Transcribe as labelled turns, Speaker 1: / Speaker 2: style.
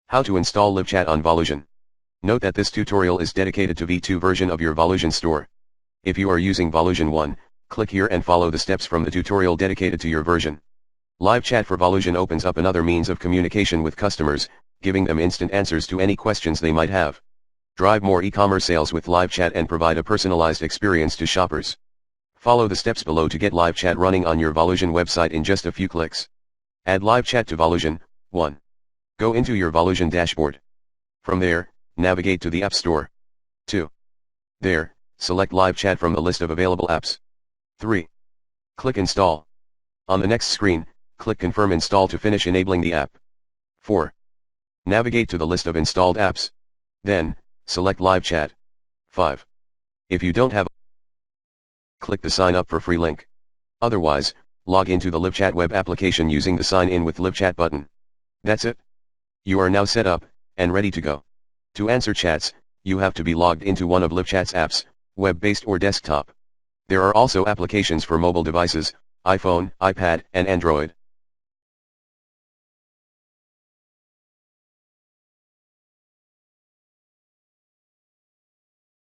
Speaker 1: How to install LiveChat on Volusion. Note that this tutorial is dedicated to V2 version of your Volusion store. If you are using Volusion 1, click here and follow the steps from the tutorial dedicated to your version. LiveChat for Volusion opens up another means of communication with customers, giving them instant answers to any questions they might have. Drive more e-commerce sales with LiveChat and provide a personalized experience to shoppers. Follow the steps below to get LiveChat running on your Volusion website in just a few clicks. Add LiveChat to Volusion. 1. Go into your Volusion dashboard. From there, navigate to the App Store. 2. There, select LiveChat from the list of available apps. 3. Click Install. On the next screen, click Confirm Install to finish enabling the app. 4. Navigate to the list of installed apps. Then, select LiveChat. 5. If you don't have, click the Sign Up for Free link. Otherwise, log into the LiveChat web application using the Sign In with LiveChat button. That's it. You are now set up, and ready to go. To answer chats, you have to be logged into one of LiveChat's apps, web-based or desktop. There are also applications for mobile devices, iPhone, iPad, and Android.